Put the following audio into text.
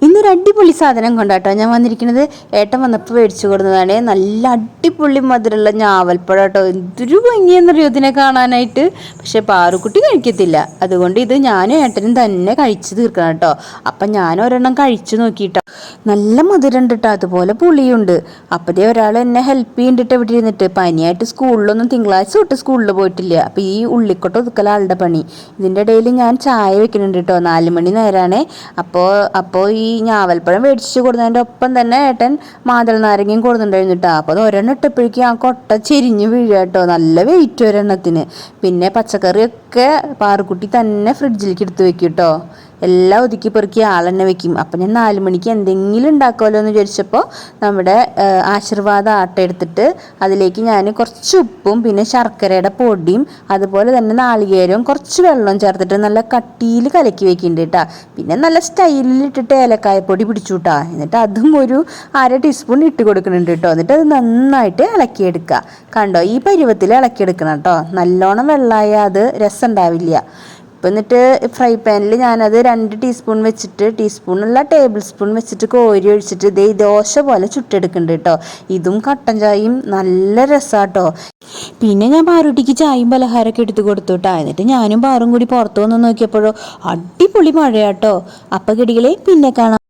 ഇന്നൊരു അടിപൊളി സാധനം കൊണ്ടാട്ടോ ഞാൻ വന്നിരിക്കുന്നത്. ഏട്ടൻ വന്നപ്പോൾ മേടിച്ചു കൊടുത്തതാണ്. നല്ല അടിപൊളി മധുരമുള്ള ഞാവൽപ്പഴം കേട്ടോ. എന്തൊരു ഭംഗിയെന്നറിയോ ഇതിനെ കാണാനായിട്ട്. പക്ഷെ പാറുക്കുട്ടി കഴിക്കത്തില്ല. അതുകൊണ്ട് ഇത് ഞാനും ഏട്ടനും തന്നെ കഴിച്ചു തീർക്കണം കേട്ടോ. അപ്പം ഞാൻ ഒരെണ്ണം കഴിച്ചു നോക്കിയിട്ടോ. നല്ല മധുരമുണ്ട് കേട്ടോ, അതുപോലെ പുളിയുണ്ട്. അപ്പതേ ഒരാൾ എന്നെ ഹെൽപ്പ് ചെയ്തിട്ട് ഇവിടെ ഇരുന്നിട്ട്. പനിയായിട്ട് സ്കൂളിലൊന്നും തിങ്കളാഴ്ച തൊട്ട് സ്കൂളിൽ പോയിട്ടില്ല. അപ്പം ഈ ഉള്ളിക്കൊട്ട ഒതുക്കല ആളുടെ പണി. ഇതിൻ്റെ ഇടയിൽ ഞാൻ ചായ വെക്കുന്നുണ്ട് കേട്ടോ. 4 മണി നേരമാണ്. അപ്പോൾ ഈ ഞാവൽപ്പഴം മേടിച്ച് കൊടുത്തതിൻ്റെ ഒപ്പം തന്നെ ഏട്ടൻ മാതള നാരങ്ങയും കൊടുത്തിട്ടുണ്ടായിരുന്നു കേട്ടോ. അപ്പോൾ അത് ഒരെണ്ണം ഇട്ടപ്പോഴേക്കും ആ കൊട്ട ചെരിഞ്ഞ് വീഴുക കേട്ടോ. നല്ല വെയിറ്റ് ഒരെണ്ണത്തിന്. പിന്നെ പച്ചക്കറിയൊക്കെ പാറുക്കുട്ടി തന്നെ ഫ്രിഡ്ജിലേക്ക് എടുത്ത് വെക്കും കേട്ടോ. എല്ലാം ഒതുക്കി പെറുക്കി ആൾ തന്നെ വെക്കും. അപ്പം ഞാൻ 4 മണിക്ക് എന്തെങ്കിലും ഉണ്ടാക്കുമല്ലോ എന്ന് വിചാരിച്ചപ്പോൾ നമ്മുടെ ആശീർവാദ ആട്ട എടുത്തിട്ട് അതിലേക്ക് ഞാൻ കുറച്ച് ഉപ്പും പിന്നെ ശർക്കരയുടെ പൊടിയും അതുപോലെ തന്നെ നാളികേരവും കുറച്ച് വെള്ളവും ചേർത്തിട്ട് നല്ല കട്ടിയിൽ കലക്കി വെക്കുന്നുണ്ട് കേട്ടോ. പിന്നെ നല്ല സ്റ്റൈലിൽ ഇട്ടിട്ട് ഏലക്കായപ്പൊടി പിടിച്ചു കേട്ടോ. എന്നിട്ട് അതും ഒരു 1/2 ടീസ്പൂൺ ഇട്ട് കൊടുക്കുന്നുണ്ട് കേട്ടോ. എന്നിട്ട് അത് നന്നായിട്ട് ഇളക്കിയെടുക്കുക. കണ്ടോ, ഈ പരുവത്തിൽ ഇളക്കിയെടുക്കണം കേട്ടോ. നല്ലോണം വെള്ളമായ അത് രസം ഉണ്ടാവില്ല. എന്നിട്ട് ഫ്രൈ പാനിൽ ഞാനത് 2 ടീസ്പൂൺ വെച്ചിട്ട്, ടീസ്പൂണല്ല ടേബിൾ സ്പൂൺ വെച്ചിട്ട് കോരി ഒഴിച്ചിട്ട് ഇതേ ദോശ പോലെ ചുട്ടെടുക്കുന്നുണ്ട് കേട്ടോ. ഇതും കട്ടൻ ചായയും നല്ല രസമാട്ടോ. പിന്നെ ഞാൻ പാറുട്ടിക്ക് ചായയും പലഹാരമൊക്കെ എടുത്ത് കൊടുത്തു കേട്ടോ. എന്നിട്ട് ഞാനും പാറും കൂടി പുറത്തു വന്ന് നോക്കിയപ്പോഴോ അടിപൊളി മഴയാട്ടോ. അപ്പം കിടികളെ പിന്നെ കാണാം.